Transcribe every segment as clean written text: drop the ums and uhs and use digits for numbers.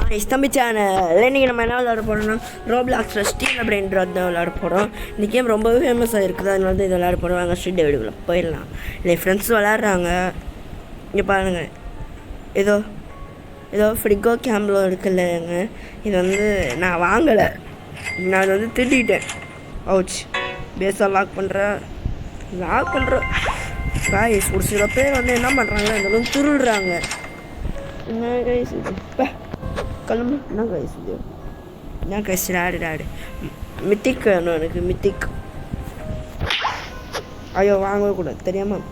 தம்பி சேனல் இன்றைக்கி நம்ம என்ன விளையாட போகிறோம்னா ரோப்ளாக்ஸில் ஸ்டீல் அப்படின்றது தான் விளையாட போகிறோம். இந்த கேம் ரொம்பவே ஃபேமஸாக இருக்குது, அதனால தான் இது விளையாட போகிறோம். வாங்க ஸ்ட்ரீட் வீடுக்குள்ளே போயிடலாம். என் ஃப்ரெண்ட்ஸ் விளையாடுறாங்க. இங்கே பாருங்கள், ஏதோ ஃப்ரிகோ கேம்பில் இருக்குல்லங்க. இது வந்து நான் வாங்கலை, நான் வந்து திருடிட்டேன். அவுச் பேஸாக லாக் பண்ணுறேன் காய்ஸ். ஒரு சில பேர் வந்து என்ன பண்ணுறாங்க, இந்த திருடுறாங்க. என்ன கைஸ் இது கிளம்பு? என்ன கைஸ் இது? என்ன கைஸ்? ஆடு மித்திக் வேணும் எனக்கு, மித்திக். ஐயோ வாங்கவே கூடாது தெரியாமல்.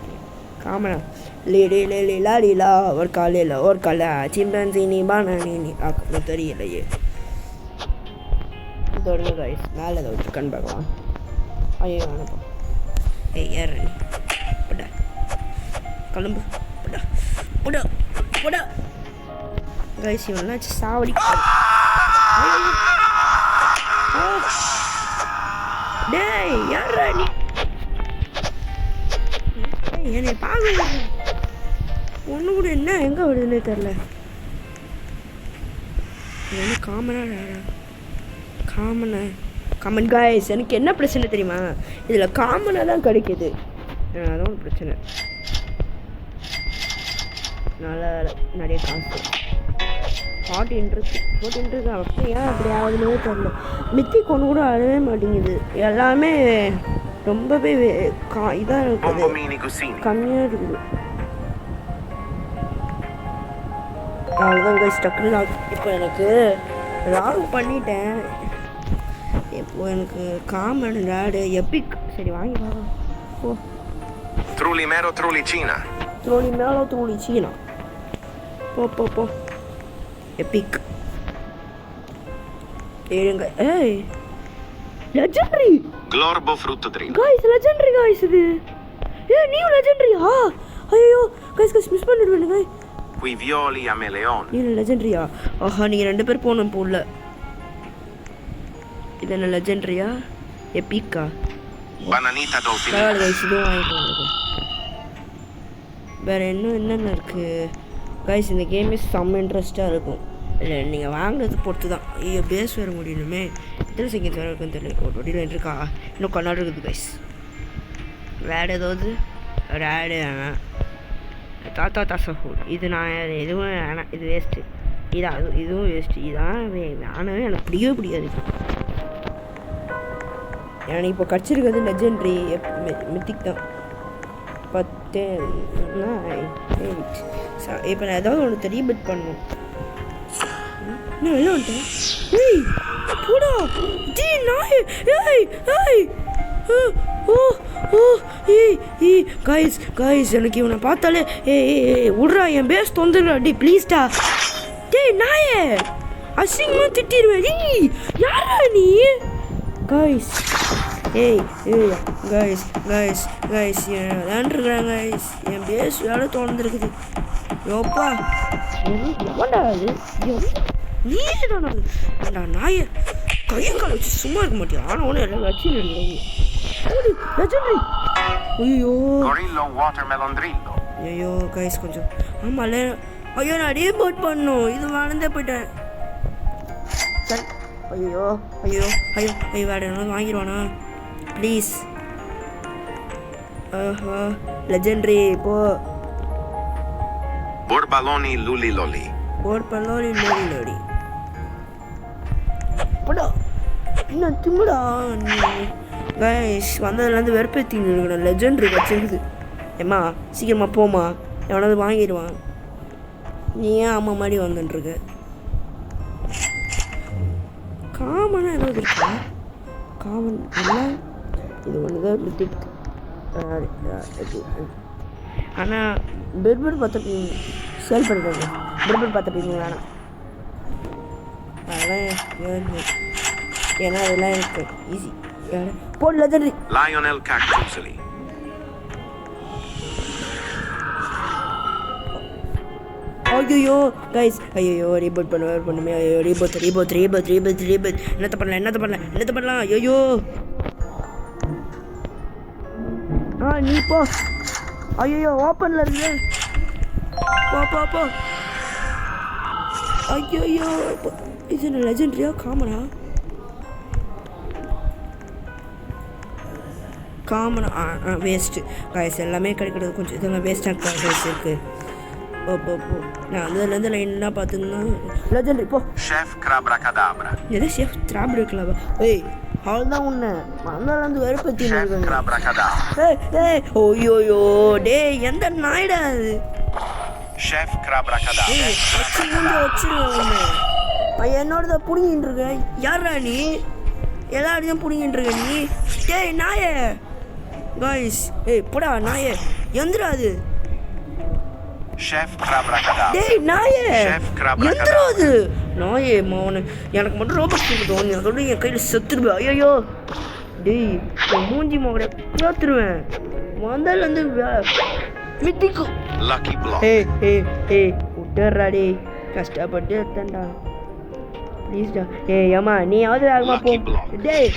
காமனா லேலா ஒரு காலை சிம்பன்சினி பானி ஆக்கணும் தெரியலையே. தொடங்க கைஸ், மேலே அதை விட்டு கண் பார்க்கலாம். ஐயோ வேணப்பா. ஏற போடா, கிளம்பு போடா கைஸ். இவன் சாவடி டேய், யாரா நீ? என்னை பார்க்க ஒன்று கூட என்ன எங்கே வருதுன்னே தெரில. என்ன காமன் காய்ஸ். எனக்கு என்ன பிரச்சனை தெரியுமா, இதில் காமனாக தான் கிடைக்கிது, அதான் ஒரு பிரச்சனை. நல்லா நிறைய காசு 40 இருக்கு. அப்படி ஏன் அப்படி ஆகுதுன்னே தெரியல. மித்திக் ஒன்று கூட அழவே மாட்டேங்குது, எல்லாமே ரொம்பவே இதாக இருக்குது, கம்மியாக இருக்குது. அவ்வளோதான் கைஸ், டக்குனு இப்போ எனக்கு லாக் பண்ணிட்டேன். இப்போது எனக்கு காமன் ராடு எப்பிக். சரி வாங்கி பார்க்கலாம். ஓ Trulli mero, trulli Cina. போ எப்பிக் ஏங்க. ஏய் legendary Glorbo frutto drillo. Guys legendary guys இது. நியூ லெஜெண்டரியா? ஐயோ गाइस மிஸ் பண்ணிடுவேன் guys. Qui violi a meleon. இது லெஜெண்டரியா? ஆஹா, நீங்க ரெண்டு பேர் போணும் போல. இது என்ன லெஜெண்டரியா எப்பிக்கா? Bananita dolfin. गाइस இது வாங்கிக்கோங்க. வேற என்னென்ன இருக்கு गाइस? இந்த கேமே செம்ம இன்ட்ரெஸ்ட்டாக இருக்கும். இல்லை நீங்கள் வாங்குறது பொறுத்து தான். ஐயோ பேஸ் வேறு முடியணுமே, எத்தனை செகண்ட்ஸ் வேறு இருக்குன்னு தெரியல. ஒரு வண்டியில் இருக்கா, இன்னும் கொண்டாடு இருக்குது गाइस. வேறு ஏதாவது ஒரு ஆடு வேணாம். தாத்தா சஹூல் இது நான் எதுவும் வேணாம், இது வேஸ்ட்டு. இதுவும் வேஸ்ட்டு. இதான் வேணவே எனக்கு பிடிக்காது. எனக்கு இப்போ கிடச்சிருக்கிறது லெஜெண்டரி மித்திக் தான். 10 இப்போ நான் ஏதாவது ஒன்று ரீபிட் பண்ணணும். என்ன வெளில வந்துட்டேன். ஏய் போடா ஜி நாய். ஏய் காய்ஸ் எனக்கு இவனை பார்த்தாலே ஏய் விட்றா, என் பேஸ் தொந்துடுறா. டி ப்ளீஸ்டா. டேய் நாயே, அசிங்கமாக திட்டிடுவேன். ஏய் யாரா நீ? காய்ஸ் ஏய் காய்ஸ் விளையாண்டுருக்குறாங்க காய்ஸ். என் பேஸ் வேலை தோணுந்துருக்குது. யோப்பா எவன்டா அது? நீ தானே ஏண்டா நாயை? கையங்கால் வச்சு சும்மா இருக்க மாட்டியா? ஆனால் ஒன்று எல்லாம் வச்சு லெஜெண்டரி. ஐயோ ஐயோ கைஸ் கொஞ்சம் ஆமாம்ல. ஐயோ நான் ரீபோட் பண்ணணும், இது வளர்ந்தே போயிட்டேன். சரி ஐயோ வேறு என்ன வாங்கிடுவானா ப்ளீஸ்? லெஜெண்டரி போ. Borbaloni luli loli. போடா, என்ன திமுடா நீ? கைஸ் வந்ததுலேருந்து வெறுப்பேற்றின்னு இருக்கணும். லெஜெண்டரி வச்சுருக்குது. ஏம்மா சீக்கிரமாக போமா, எவனாவது வாங்கிடுவான். நீ ஏன் அம்மா மாதிரி வந்துட்டுருக்க? காமனாக ஏதாவது இருக்கா? காமன் இல்லை, இது ஒன்று தான் மித்திக். ஆனால் பெர்பர் பார்த்துருப்பீங்க, சேல் பண்ணிடுங்க. பெர்பர் பார்த்துருப்பீங்க வேணாம், அதெல்லாம் ஏன்னா அதெல்லாம் எனக்கு ஈஸி. போடு லெஜெண்டரி. Lionel Cactusoli. ஐயோ கைஸ், ரீபோட் பண்ணுமே. ஐயோ ரீபோட் என்னத்த பண்ணலாம்? ஐயோ நீ போ. ஐயோ ஓப்பனில் இருக்கு. போ ஐயோ இது என்ன லெஜெண்டரியா காமனா வேஸ்ட்டு காய்ஸ் எல்லாமே கிடைக்கிறது கொஞ்சம் இதெல்லாம் வேஸ்ட்டாக காய்ஸ் இருக்குது போ நான் அதுலேருந்து லைனாக பார்த்துங்கன்னா லெஜெண்டரி போ Chef Crabra-Cadabra. எதோ ஷெஃப் திராபிட் இருக்கலாம் ஏய் அவ்வளோதான் ஒன்று மண்ணாலேருந்து வெறுப்பத்தி Chef Crabra-Cadabra. ஏய் ஓய்யோயோ டேய் எந்த நாய்டா அது Chef Crabra-Cadabra. ஏய் வச்சிருவேன் ஒன்று என்னோடத பிடிங்கிட்டு இருக்கேன் யாரா நீ எல்லாரையும் பிடிங்கிட்டு இருக்க நீ டேய் நாயே காய்ஸ் ஏய் போடா நாயே எந்திரா அது Chef Crabra-Cadabra. டேய் நாயே Chef Crabra-Cadabra. எந்திரா அது நாயே மௌன எனக்கு மட்டும் ரோபோட் கொடுத்தோம் அதோட என் கையில் செத்துருவேன் ஐயோ டேய் என் மூஞ்சி மோகனை பார்த்துருவேன் முதல்லேருந்து மித்திக்கும் Lucky Block. ஏய் விட்டுறா டேய் கஷ்டப்பட்டு எடுத்தேன்டா ப்ளீஸ்டா ஏய் அம்மா நீயாவது வேகமாக போ Lucky block. டேய்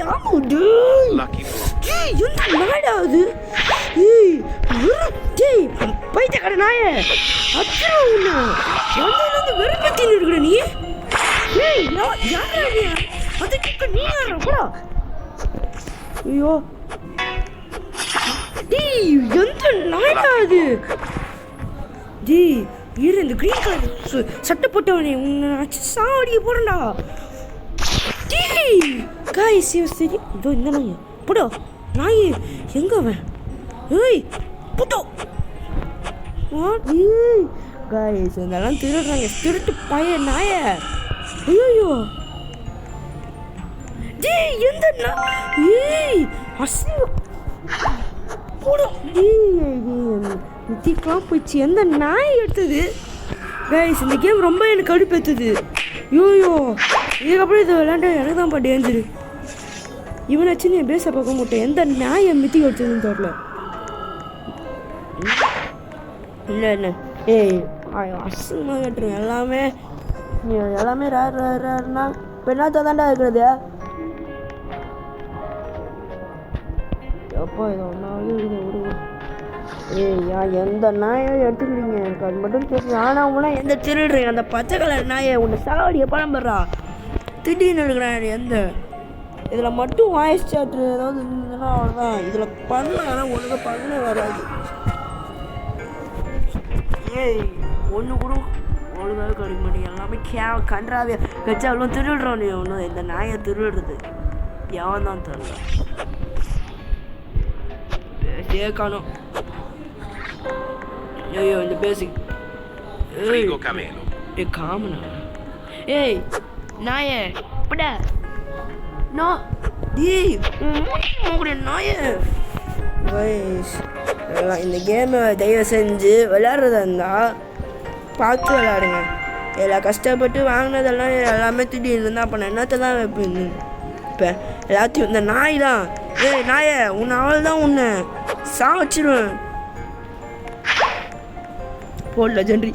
ஆமா டேய் Lucky Block. டேய் என்ன நாடா அது டேய் பைத்தியக்கார நாயே அச்சா உன்னை வந்து வெறுப்பத்தின்னு இருக்கிற நீ ஏய் யாரா நீ அது கேட்க நீ யாரா கூட ஐயோ டேய் எந்த நாடா அது டேய் இரு இந்த கிரீன் கலர் சட்டை போட்டவனே உன்னை சாவடிக்க போறேன்டா டேய் காய்ஸ் சரி இதோ இந்த நாய் போடோ நாய் எங்க அவன் ஏய் போட்டோ காய்ஸ் இதெல்லாம் திருடுறாங்க திருட்டு பையன் நாய ஐயோ டேய் எந்த ஏய் அசிங்கம் போடோ நித்திக்கலாம் போயிடுச்சு எந்த நாய் எடுத்தது கைஸ் இந்த கேம் ரொம்ப எனக்கு கடுப்பேற்றுது ஐயோ இதுக்கப்புறம் இதை விளையாண்ட எனக்கு தான் டேஞ்சரு இவனாச்சு நீ பேச பார்க்க மாட்டேன் எந்த நாயை மித்தி எடுத்ததுன்னு தெரியல இல்லை என்ன ஏய் அசிங்கமாக கேட்டுருங்க எல்லாமே ரேர்னா பெண்ணாத்த தாண்டா இருக்கிறது எப்போ இதை ஒன்றாவது விடுங்க ஏய் எந்த நாயை எடுத்துக்கிறீங்க எனக்கு அது மட்டும் தெரியும் ஆனால் உங்களாம் எந்த திருடுறீங்க அந்த பச்சை கலர் நாயை உன்னை சாவடிய படம் பெறா திடீர்னு எடுக்கிறான் எந்த இதில் மட்டும் வாய்ஸ் சாட்ரு ஏதாவது இருந்ததுன்னா அவ்வளோதான் இதில் பண்ணலாம் ஒழுங்காக பண்ண வராது ஏய் ஒன்று கூட ஒழுங்காக கிடைக்க மாட்டேங்க எல்லாமே கன்றாவே வச்சு அவ்வளோ திருடுறோம் நீ ஒன்றும் இந்த நாயை திருடுறது எவன் தான் தெரியல காணும் ஐயோ இந்த பேசிக் Frigo Camelo. ஏய் காமனா ஏய் நாயே படா நோ டேய் மூக்குடைய நாயே கைஸ் இந்த கேமை தயவு செஞ்சு விளையாடுறதா இருந்தால் பார்த்து விளையாடுங்க எல்லாம் கஷ்டப்பட்டு வாங்கினதெல்லாம் எல்லாமே திடீர்னு இருந்தால் அப்போ நான் என்னத்தை தான் வைப்பேன் இப்போ எல்லாத்தையும் இந்த நாய் தான் ஏய் நாயே உன்னை அவள் தான் உன்னை சாவச்சிருவேன் போடல ஜென்ரி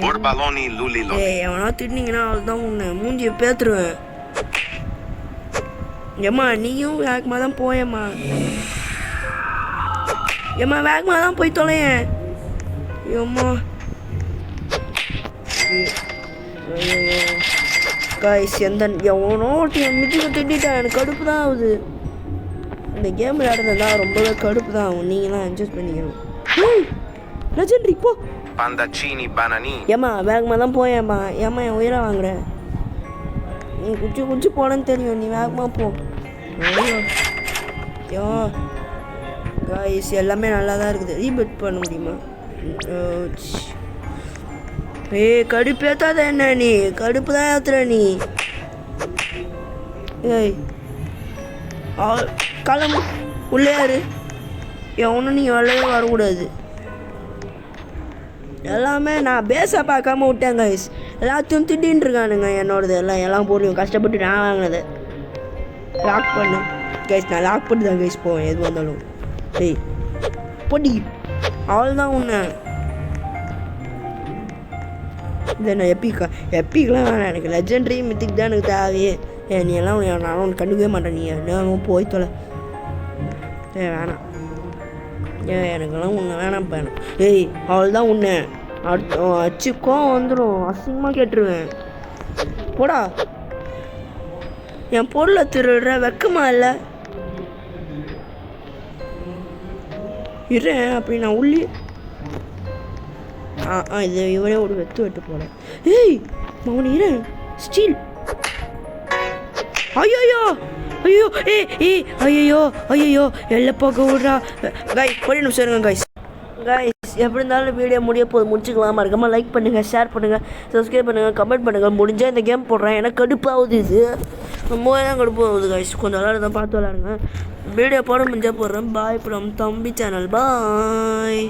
Borbaloni Luli Loli. ஏய் எவனா திட்டினீங்கன்னா அவள் தான் உன்னை மூஞ்சியை பேத்துருவேன் ஏம்மா நீயும் வேகமாக தான் போயம்மா ஏம்மா வேகமாக தான் போய் தொலையேன் ஏம்மா காய்ஸ் எந்த எவனோ மிதிக்க திட்டான் எனக்கு கடுப்பு தான் ஆகுது இந்த கேம் விளையாடுறதா ரொம்பவே கடுப்பு தான் ஆகும் நீங்களாம் அட்ஜஸ்ட் பண்ணிக்கணும் லெஜெண்டரி போ Pandaccini Bananini. ஏம்மா வேகமாக தான் போயேம்மா ஏம்மா என் உயிரை வாங்குறேன் நீ குச்சி போனேன்னு தெரியும் நீ வேகமாக போ ஐயோ காய்ஸ் எல்லாமே நல்லா தான் இருக்குது ரீபெட் பண்ண முடியுமா ஏய் கடுப்பு ஏற்றாத என்ன நீ கடுப்பு தான் ஏற்றுற நீ ஏய் கிளம்பு உள்ளே யாரு எவனும் நீங்கள் வரவே வரக்கூடாது எல்லாமே நான் பேஸை பார்க்காம விட்டேன் கைஸ் எல்லாத்தையும் திட்டின்னு இருக்கானுங்க என்னோடது எல்லாம் பொருளையும் கஷ்டப்பட்டு நான் வாங்கினது லாக் பண்ணேன் கைஸ் நான் லாக் பண்ணி தான் கைஸ் போவேன் எது வந்தாலும் ஏய் பொடி அவள் தான் உன்னை இதை நான் எப்பிக்கெலாம் வேணாம் எனக்கு லெஜெண்டரி மித்திக் தான் எனக்கு தேவையே நீ எல்லாம் நான் உனக்கு கண்டுக்கவே மாட்டேன் நீ என்ன போய் தொலை வேணாம் எனக்கெல்லாம் உன்னை வேணாம் வேணாம் ஏய் அவள் தான் உன்னை அச்சுக்கோ வந்துடும், அசிங்கமாக கேட்டுருவேன். போடா, என் பொருளை திருடுற வெக்கமா இல்லை? இரு, அப்படி நான் உள்ளே இது இவனே ஒரு வெட்டு போல. ஏய் மவன் இரு, ஸ்டீல். ஐயோ ஐயோ ஐயோ ஐயோ எல்லாம் போக விட்றா. கைஸ் ஒரு நிமிஷம் இருங்க கைஸ். எப்படி இருந்தாலும் வீடியோ முடிச்சுக்கலாம். மறக்காமல் லைக் பண்ணுங்கள், ஷேர் பண்ணுங்கள், சப்ஸ்கிரைப் பண்ணுங்கள், கமெண்ட் பண்ணுங்கள். முடிஞ்சால் இந்த கேம் போடுறேன். எனக்கு கடுப்பாகுது, இது ரொம்ப தான் கடுப்பாகுது கைஸ். கொஞ்சம் விளாடுறத பார்த்து விளாடுங்க. வீடியோ போட முடிஞ்சால் போடுறேன். பாய் ஃப்ரம் தம்பி சேனல். பாய்.